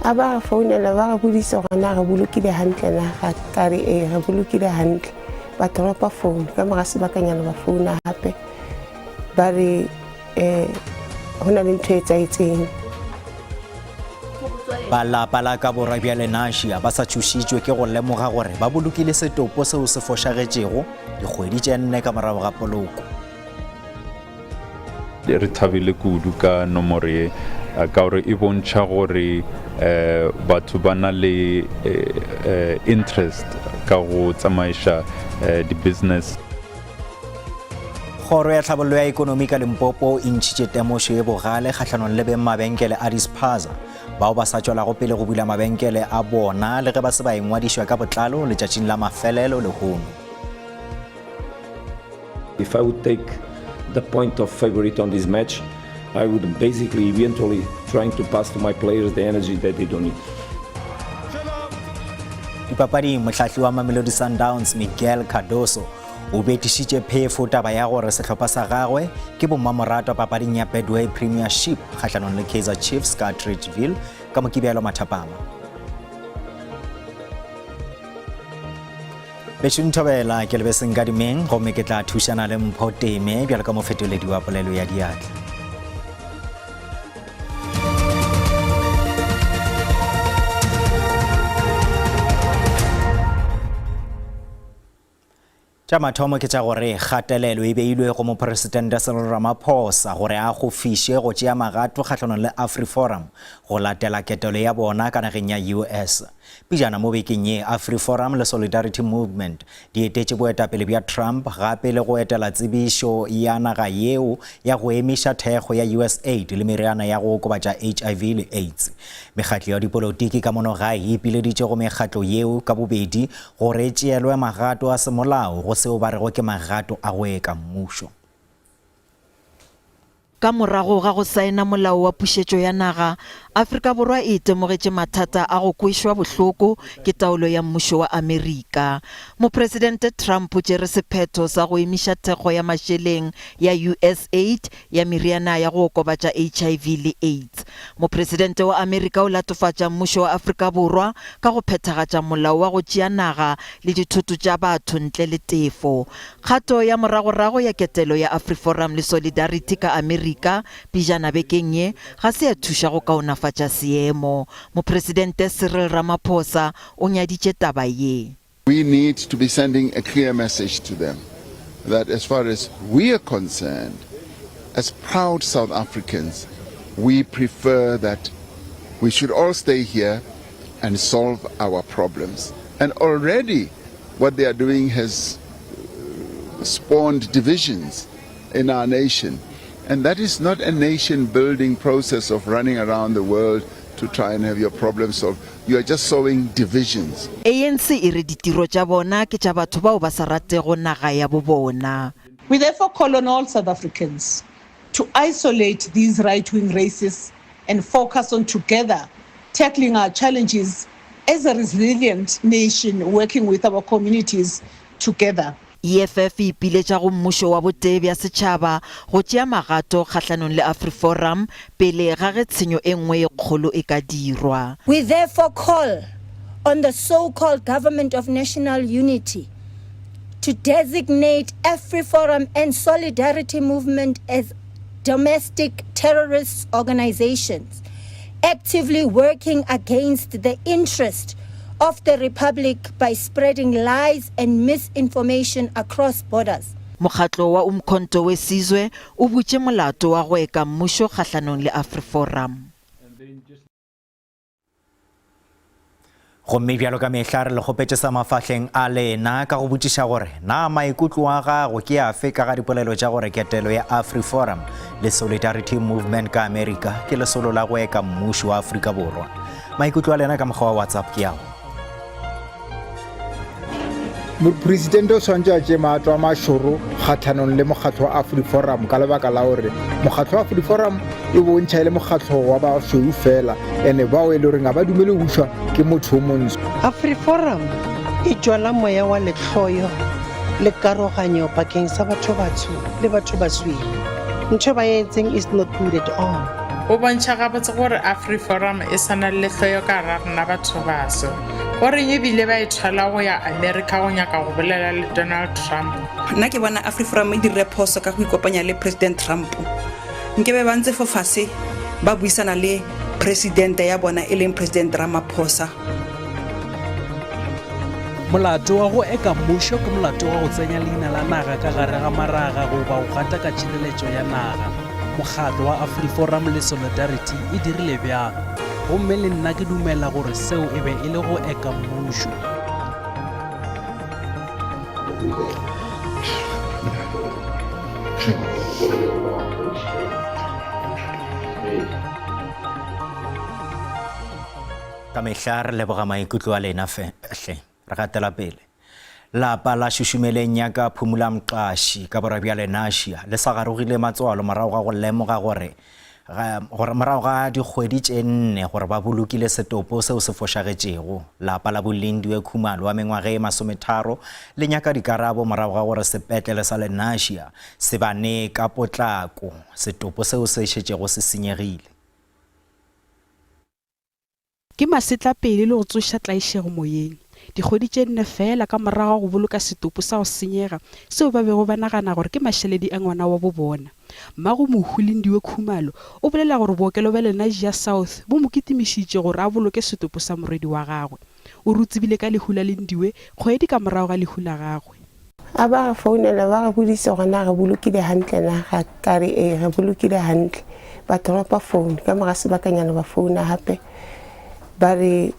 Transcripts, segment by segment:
a ba ga founela ba ga bodisa gore na ga bolokile hantle na ga ka re ga bolokile hantle ba dropa phone ka mo ga sebakanyana ba founa hape ba re hona le ntho e tsaetseng. Balapa la ka Borwa bja Lenasia ba sa tšhošitšwe ke go lemoga gore ba bolokile setopo seo se fošagetšego dikgwedi tše 4 ka morago ga poloko. Re thabile kudu ka nomoro ye ka gore e bontšha gore batho ba na le interest ka go tsamaiša di-business. Kgoro ya tlhabollo ya ikonomi ka Limpopo e ntšhitše temošo e bogale kgatlhanong le beng mabenkele a dispaza bao ba sa tšwelago pele go bula mabenkele a bona le ge ba se ba engwadišwa ka botlalo letšatšing la mafelelo lehono. If I would take the point of favorite on this match, I would basically eventually trying to pass to my players the energy that they don't need. Dipapading mohlahli wa Mamelodi Sundowns Miguel Cardoso o betišitše phefo taba ya gore sehlopha sa gagwe ke bommamoratwa papading ya Betway Premiership kgatlhanong le Kaizer Chiefs ka Atteridgeville ka Mokibelo Mathapama. Bešo Nthobela ke lebeseng ka dimeng gomme ke tla thušana le Mpho Teme bjalo ka mofetoledi wa polelo ya diatla. Tša mathomo ke tša gore kgatelelo e beilwe go mopresidente Cyril Ramaphosa gore a go fiše go tšea magato kgatlhanong le AfriForum go latela ketelo ya bona ka nageng ya US. Pejana mo bekeng ye AfriForum le Solidarity Movement di etetše boetapele bja Trump gape le go etela tsebišo ya naga yeo ya go emiša thekgo ya USAID le meriana ya go okobatša HIV le AIDS. Mekgatlo ya dipolotiki ka mono gae e ipileditše go mekgatlo yeo ka bobedi gore e tšeelwe magato a semolao go seo ba rego ke magato a go eka mmušo. Ka morago ga go saena molao wa pušetšo ya naga, Afrika Borwa e itemogetše mathata a go kwišwa bohloko ke taolo ya mmušo wa Amerika. Mopresidente Trump o tšere sephetho sa go emiša thekgo ya mašeleng ya USAID ya meriana ya go okobatša HIV le AIDS. Mopresidente wa Amerika o latofatša mmušo wa Afrika Borwa ka go phethagatša molao wa go tšea naga le dithoto tša batho ntle le tefo. Kgato ya moragorago ya ketelo ya AfriForum le Solidarity ka Amerika pejana bekeng ye ga se ya thuša go kaonafatša seemo. Mopresidente Cyril Ramaphosa o nyaditše taba ye. We need to be sending a clear message to them that as far as we are concerned, as proud South Africans, we prefer that we should all stay here and solve our problems. And already what they are doing has spawned divisions in our nation. And that is not a nation-building process of running around the world to try and have your problem solved. You are just sowing divisions. ANC e re ditiro tša bona ke tša batho bao ba sa ratego naga ya bo bona. We therefore call on all South Africans to isolate these right-wing racists and focus on together tackling our challenges as a resilient nation working with our communities together. EFF e ipiletša go mmušo wa botee bja setšhaba go tšea magato kgatlhanong le AfriForum pele ga ge tshenyo e nngwe e kgolo e ka dirwa. We therefore call on the so-called Government of National Unity to designate AfriForum and Solidarity Movement as domestic terrorist organizations, actively working against the interest of the Republic by spreading lies and misinformation across borders. Mokgatlo wa Umkhonto we Sizwe o butše molato wa go eka mmušo kgatlhanong le AfriForum. Gomme bjalo ka mehla re le kgopetše sa mafahleng a lena ka go botšiša gore na maikutlo a gago ke afe ka ga dipolelo tša gore ketelo ya AfriForum le Solidarity Movement ka Amerika ke lesolo la go eka mmušo wa Afrika Borwa. Maikutlo a lena ka mokgwa wa WhatsApp ke ao. Mopresidente o swantse a tšee maatla a mašoro kgatlhanong le mokgatlo wa AfriForum ka lebaka la gore mokgatlo wa AfriForum e bontšha le mokgatlo wa basweu fela ene bao e le goreng ga ba dumele go bušwa ke motho o montsho. AfriForum e tšwala moya wa letlhoyo le karoganyo pakeng sa batho batsho le batho basweu. Ntho ba e entseng is not good at all. o bontšha gabotse gore AfriForum e sana le tlhoyo ka ra rona batho baso goreng ebile ba ithala go ya America go nyaka go bolela le Donald Trump. Nna ke bona AfriForum e dire phoso ka go ikopanya le President Trump. Nkebe ba ntse fo fase ba buisana le presidente ya bona e leng President Ramaphosa. Molato wa go eka mmušo ke molato wa go tsenya leina la naga ka gare ga maraga go ba go gata ka tšhireletšo ya naga. Mokgatlo wa AfriForum le Solidarity e dirile bjang. Gomme le nna ke dumela gore seo e be e le go eka mmušo. Ka mehla re leboga maikutlo a lena hle re gatela pele. Lapa la šušumeleng ya ka Phumula Mqashi ka borwa bja Lenasia le sa garogile matswalo morago ga go lemoga gore morago ga dikgwedi tše 4 gore ba bolokile setopo seo se fošagetšego. Lapa la Bolindiwe Khumalo wa mengwaga e 30 le nyaka dikarabo morago ga gore sepetlele sa Lenasia se bane ka potlako setopo seo se šetšego se senyegile. Ke masetla pele le go tsoša tlaišego moyeng. Dikgwedi tše 4 fela ka morago go boloka setopo sa go senyega seo ba bego ba nagana gore ke mašeledi a ngwana wa bo bona. Mmago Mohulindiwe Khumalo o bolela gore bookelo ba Lenasia South bo mo kitimišitše gore a boloke setopo sa moredi wa gagwe. O rutsibile ka lehu la Lindiwe kgwedi ka morago ga lehu la gagwe. A ba re founela ba re bodisa gore na re bolokile hantle na ga kare re bolokile hantle. Ba tropa phone ka moga sebakanyana ba founa hape ba re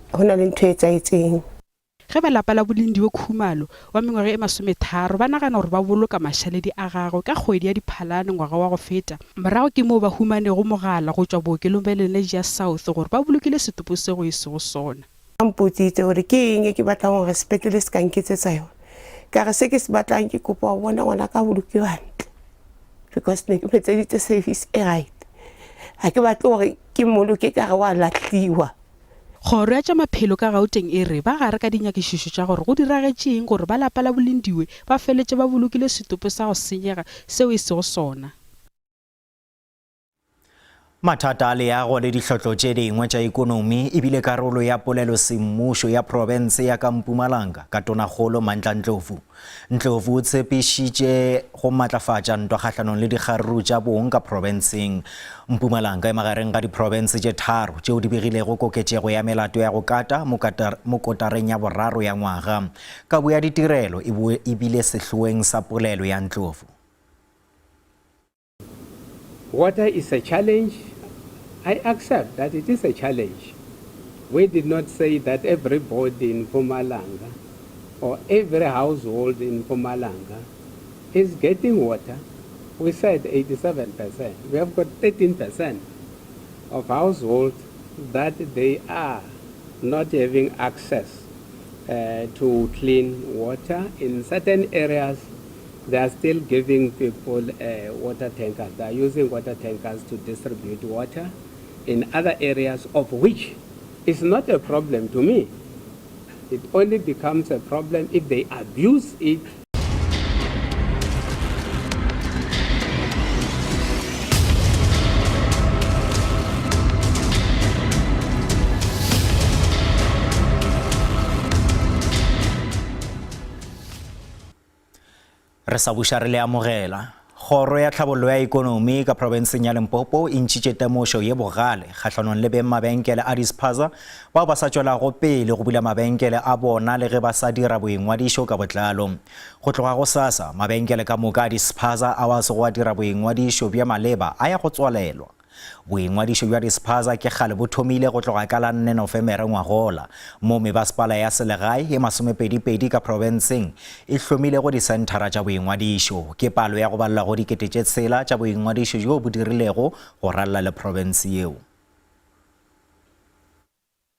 hona le ntho e tsaetseng. Ge ba lapa la Bolindiwe Khumalo wa mengwaga e 30 ba nagana gore ba boloka mašaledi a gagwe ka kgwedi ya Diphalane ngwaga wa go feta. Morago ke moo ba humanego mogala go tšwa bookelong ba Lenasia South gore ba bolokile setopo sego e sego sona. Mpotsitse gore ke eng ke batla gore sepetlele se ka nketsetsa yona. Ka re se ke se batlang ke kopa go bona ngwana ka bolokiwa hantle. Because ne ke metseditse service e right. Ha ke batla gore ke moloke ka re wa latliwa. Kgoro ya tša maphelo ka Gauteng e re ba gare ka dinyakišišo tša gore go diragetšeng gore ba lapa la Bolindiwe ba feletše ba bolokile setopo sa go senyega seo e sego sona. Mathata a leago le dihlotlo tše dingwe tša ikonomi e bile karolo ya polelo semmušo ya province ya ka Mpumalanga ka Tonakgolo Mandla Ndlovu. Ndlovu o tshepišitše go matlafatša ntwa kgahlanong le dikgaruru tša bong ka provinceng. Mpumalanga e magareng ga diprovince tše 3 tšeo di begilego koketšego ya melato ya go kata mo kotareng ya boraro ya ngwaga. Kabo ya ditirelo e bile sehloeng sa polelo ya Ndlovu. Water is a challenge. I accept that it is a challenge. We did not say that everybody in Mpumalanga or every household in Mpumalanga is getting water. We said 87%. We have got 13% of households that they are not having access to clean water. In certain areas, they are still giving people water tankers. They are using water tankers to distribute water in other areas, of which is not a problem to me. It only becomes a problem if they abuse it. Re sa buša re le amogela. Kgoro ya tlhabollo ya ikonomi ka provinceng ya Limpopo e ntšhitše temošo ye bogale kgahlanong le beng mabenkele a dispaza bao ba sa tšwelago pele go bula mabenkele a bona le ge ba sa dira boingwadišo ka botlalo. Go tloga go sasa mabenkele ka moka a dispaza a wa sego a dira boingwadišo bja maleba a ya go tswalelwa. Boingwadišo bja dispaza ke kgale bo thomile go tloga ka la 4 Nofemere ngwagola mo mebaspala ya selegae e 22 ka provinceng e hlomile go disentara tša boingwadišo ke palo ya go balla go dikete tše 6 tša boingwadišo jo bo dirilego go ralla le province yeo.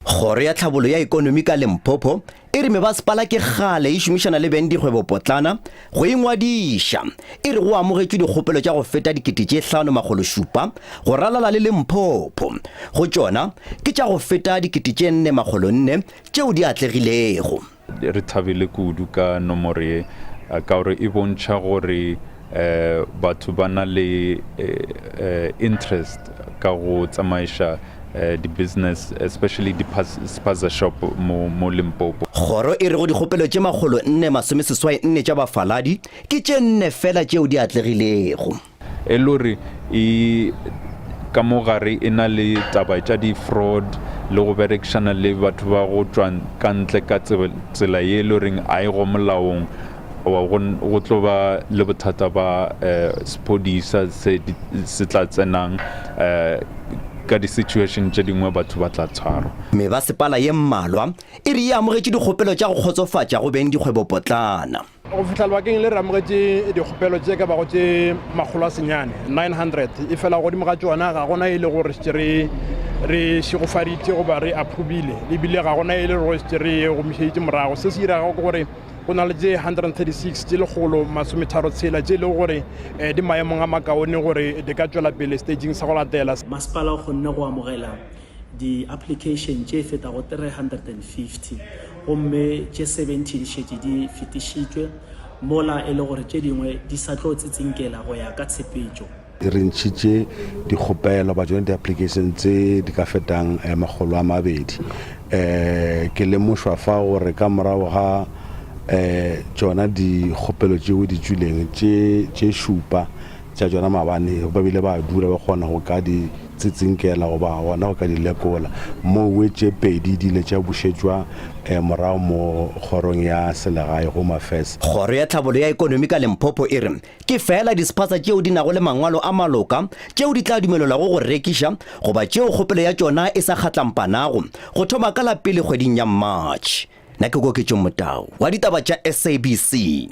Kgoro ya tlhabollo ya ikonomi ka Limpopo e re mebaspala ke kgale e šomišana le beng dikgwebo potlana go ingwadiša e re go amogetšwe dikgopelo tša go feta dikete tše 5,700 go ralala le Limpopo go tšona ke tša go feta dikete tše 4,400 tšeo di atlegilego. Re thabile kudu ka nomoro ye ka gore e bontšha gore batho ba na le interest ka go tsamaiša the business, especially the spaza shop mo Limpopo. Kgoro e re go dikgopelo tše magolo 464 tša bafaladi ke tše 4 fela tšeo di atlegilego. E lori e ka mo gare e na le taba tša di fraud le go berekšana le batho ba go tšwa ka ntle ka tsela ye loreng a e go molaong go tlo ba le bothata ba sepodisa se tla tsenang ka di-situation tše dingwe batho ba tla tshwarwa. Me ba sepala ye mmalwa e re e amogetše dikgopelo tša go kgotsofatša go beng dikgwebopotlana. Go fihla lebakeng le re amogetše dikgopelo tše ka bago tše 900 e fela godimo ga tšona ga gona e le gore re šegofaditše goba re approvile ebile ga gona e le gore re gomišeditše morago. Se se dirago ke gore go na le tše 136 tše legolo masometharotshela tše e le gore di maemong a makaone gore di ka tšwela pele staging sa go latela. Masepala o kgonne go amogela di-application tše fetago 350 gomme tše 70 di šetše di fetišitšwe mola e le gore tše dingwe di sa tlo tsetsinkela go ya ka tshepetšo. Re ntšhitše dikgopelo ba tšone di-application tše di ka fetang 200. Ke lemošwa fa gore ka morago ga tšona dikgopelo tšeo di tšwileng tše šupa tša tšona mabane ba bile ba dura ba kgona go ka di tsetsinkela goba gona go ka di lekola mo tše 2 di ile tša bušetšwa morago mo kgorong ya selegae Home Affairs. Kgoro ya tlhabolo ya ekonomi ka Limpopo e re ke fela dispaza tšeo di nago le mangwalo a maloka tšeo di tla dumelelwago go rekiša goba tšeo kgopelo ya tšona e sa kgatlampanago go thoma ka la pele kgweding ya March. Na ke go ke tšo motao wa ditaba tša SABC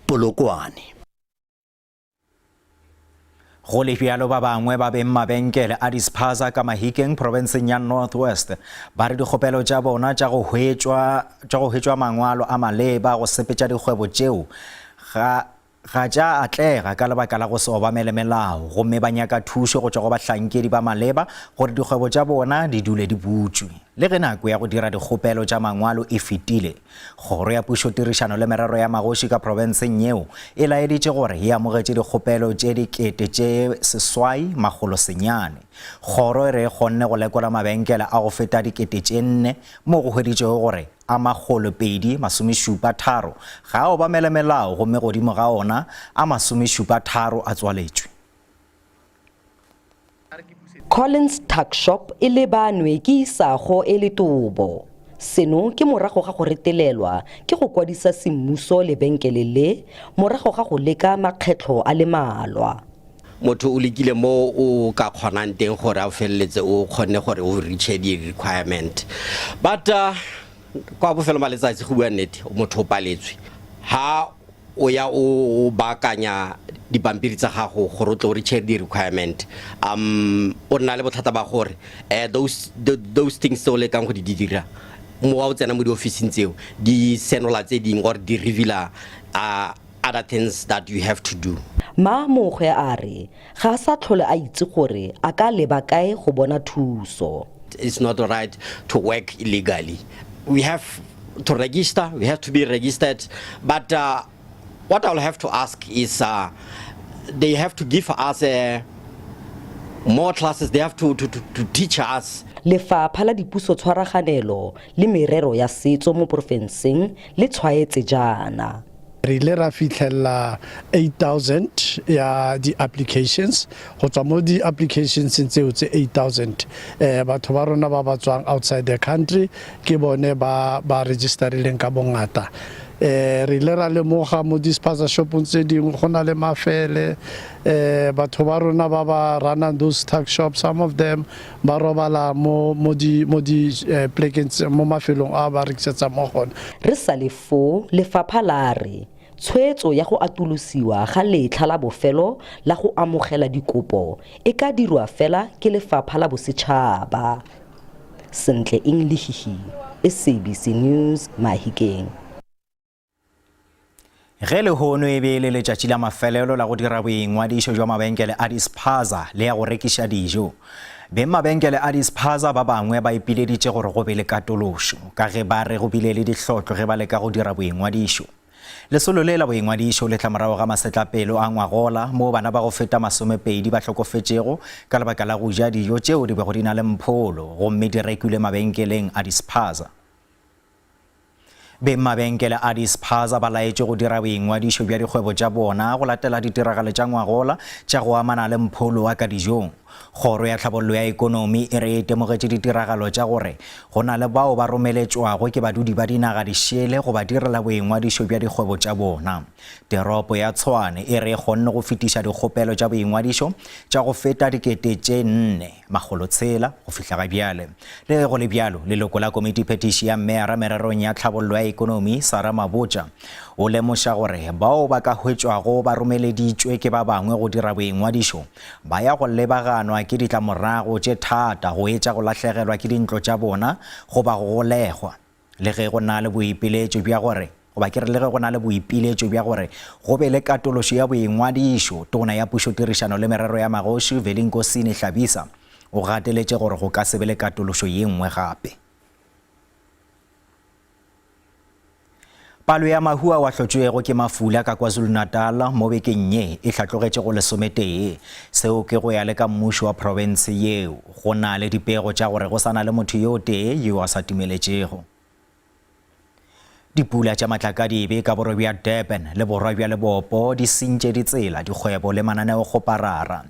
Polokwane. Go le bjalo ba bangwe ba beng mabenkele a dispaza ka Mahikeng provinceng ya North West ba re dikgopelo tša bona tša go hwetšwa mangwalo a maleba go sepetša dikgwebo tšeo ga tša atlega ka lebaka la go se obamele melao gomme ba nyaka thušo go tšwa go bahlankedi ba maleba gore dikgwebo tša bona di dule di butšwe. Le ge nako ya go dira dikgopelo tša mangwalo e fetile, kgoro ya pušo tirišano le merero ya magoši ka provinceng yeo e laeditše gore e amogetše dikgopelo tše dikete tše 800. Kgoro e re e kgonne go lekola mabenkele a go feta dikete tše 4 mo go hweditšego gore a 273 ga a obamele melao gomme godimo ga ona a 73 a tswaletšwe. Collins Tuck Shop e lebanwe ke isago e le tobo. Seno ke morago ga go retelelwa ke go kwadisa semmuso lebenkele le morago ga go leka makgetlo a le malwa. Motho o lekile mo o ka kgonang teng gore a feleletse o kgonne gore o reach di requirement. But kwa bofelo maletsatsi go bua nnete motho o paletswe ha o ya o baakanya dipampiri tsa gago gore o tle o reach di requirement o nna le bothata ba gore those things tse o lekang go di dira mo wa o tsena mo di officing tseo di senola tse ding or di reveala other things that you have to do. Mogwe a re ga sa tlhole a itse gore a ka leba kae go bona thuso. It's not right to work illegally. We have to register, we have to be registered, but what I'll have to ask is they have to give us more classes, they have to teach us. Lefapha la dipuso tshwaraganelo le merero ya setso mo profenseng le tshwaetse jana. Re ile ra fitlhela 8,000 ya di-applications go tswa mo di-applications tseo tse 8,000 batho ba rona ba tswang outside the country ke bone ba registerileng ka bongata. Re ile ra lemoga mo di-spaza shopong tse dingwe go na le mafele batho ba rona ba runang those tuck shops, some of them ba robala mo plekeng mo mafelong a ba rekisetsa mo gone. Re sa lefo lefapha la re tshwetso ya go atolosiwa ga letlha la bofelo la go amogela dikopo e ka dirwa fela ke lefapha la bosetšhaba. Sentle English, SABC News, Mahikeng. Ge le hono e be le letšatši la mafelelo la go dira boingwadišo jwa mabenkele a dispaza le ya go rekiša dijo. Beng mabenkele a dispaza ba bangwe ba ipileditše gore go be le katološo ka ge ba re go bile le dihlotlo ge ba leka go dira boingwadišo. Lesolo le la boingwadišo le tla morago ga masetlapelo a ngwagola mo bana ba go feta 20 ba hlokofetšego ka lebaka la go ja dijo tšeo di bego di na le mpholo gomme di rekilwe mabenkeleng a dispaza. Beng mabenkele a dispaza ba laetše go dira boingwadišo bja dikgwebo tša bona go latela ditiragalo tša ngwagola tša go amana le mpholo wa ka dijong. Kgoro ya Tlhabollo ya Ikonomi e re temogetše ditiragalo tša gore go na le bao ba romeletšwago ke badudi ba dinaga di šele go ba direla boingwadišo bja dikgwebo tša bona. Teropo ya Tshwane e re kgonne go fetiša dikgopelo tša boingwadišo tša go feta 4,600 go fihla ga bjale. Le go le bjalo, leloko la komiti phetiši ya mmeara mererong ya Tlhabollo ya Ikonomi Sarah Mabotja o lemoša gore bao ba ka hwetšwago ba romeleditšwe ke ba bangwe go dira boingwadišo ba ya go lebaganwa ke ditlamorago tše thata go etša go lahlegelwa ke dintlo tša bona go ba go golegwa le ge go na le boipiletšo bja gore go be le katološo ya boingwadišo. Tona ya pušotirišano le merero ya magoši Velinkosini Hlabisa o gateletše gore go ka se be le katološo ye nngwe gape. Palo ya mahua wa hlotšwego ke mafula ka KwaZulu-Natal mo bekeng ye e hlatlogetše go 11 seo ke go ya le ka mmušo wa province yeo go na le dipego tša gore go sana le motho yo tee yo a sa timeletšego. Dipula tša matlakadibe ka borwa bja Durban le borwa bja Lebopo di sentše ditsela dikgwebo le mananeo go parara.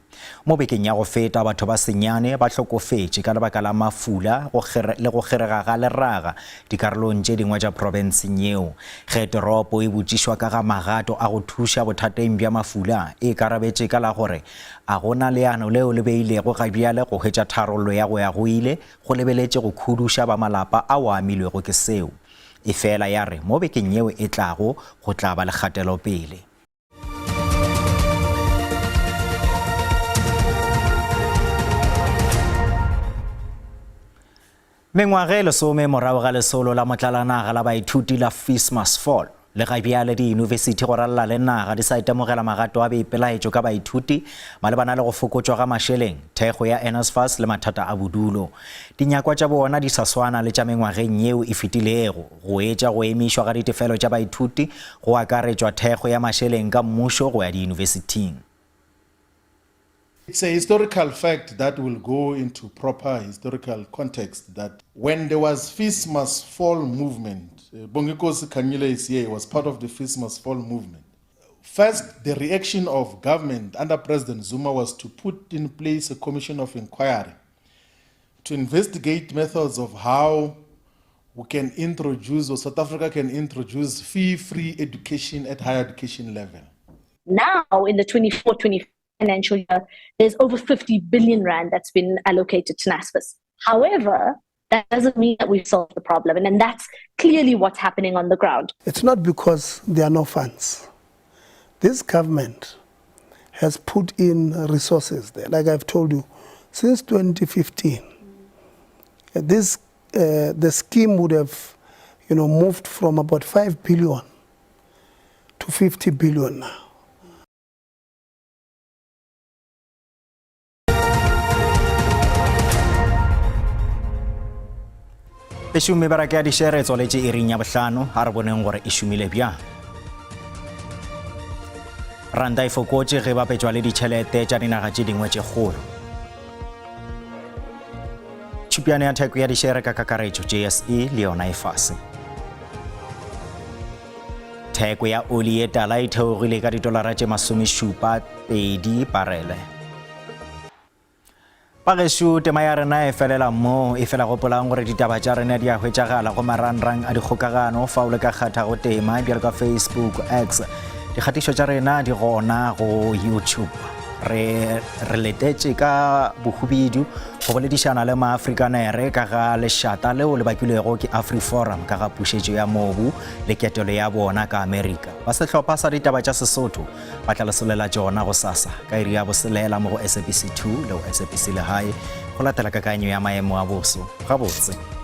Mo bekeng ya go feta batho ba senyane ba hlokofetše ka lebaka la mafula le go kgerega ga leraga dikarolong tše dingwe tša provinseng yeo. Ge toropo e botšišwa ka ga magato a go thuša bothateng bja mafula e karabetše ka la gore a gona leano leo le beilego ga bjale go hwetša tharollo ya go ya go ile go lebeletše go khuduša ba malapa a o amilwego ke seo. Efela ya re mo bekeng yeo e tlago go tla ba le kgatelopele. Mengwaga e lesome morago ga lesolo la motlalanaga la baithuti la Fees Must Fall le ga bjale di-university go ralla le naga di sa itemogela magato a beipelaetšo ka baithuti malebana le go fokotšwa ga mašeleng, thekgo ya NSFAS le mathata a bodulo. Dinyakwa tša bona di sa swana le tša mengwageng yeo e fetilego go etša go emišwa ga ditefelo tša baithuti go akaretšwa thekgo ya mašeleng ka mmušo go ya di-universitying. It's a historical fact that will go into proper historical context that when there was Fees Must Fall movement, Bongikosi Kanyile is here, was part of the Fees Must Fall movement. First, the reaction of government under President Zuma was to put in place a commission of inquiry to investigate methods of how we can introduce, or South Africa can introduce fee-free education at higher education level. Now, in the 24-25 financial year, there's over 50 billion rand that's been allocated to NSFAS. However, that doesn't mean that we've solved the problem, and that's clearly what's happening on the ground. It's not because there are no funds. This government has put in resources there. Like I've told you, since 2015, the scheme would have, moved from about 5 billion to 50 billion now. E šume baraka ya dišere tsoletše e ring ya bohlano a re boneng gore e šumile bjang. Ranta e fokotše ge bapetšwa le ditšhelete tša dinaga tše dingwe tše kgolo. Tšhupiano ya theko ya dišere ka kakaretšo JSE le yona e fase. Theko ya oli e tala e theogile ka $70 barele. Pageshu tema ya rena e felela mo e fela gopolang gore ditaba tša rena di a hwetšagala go marangrang a dikgokagano fa o le ka kgatha go tema bjalo ka Facebook, X. Dikgatišo tša rena di gona go YouTube. Re letetše ka bohubedu go boledišana le maafrikanere ka ga lešata leo le bakilwego ke AfriForum ka ga pušetšo ya mobu le ketelo ya bona ka Amerika. Ba sehlopha sa ditaba tša Sesotho ba tla lesolela tšona go sasa ka iri ya boselela mo go SABC 2 le go SABC Lehae go latela kakanyo ya maemo a boso gabotse.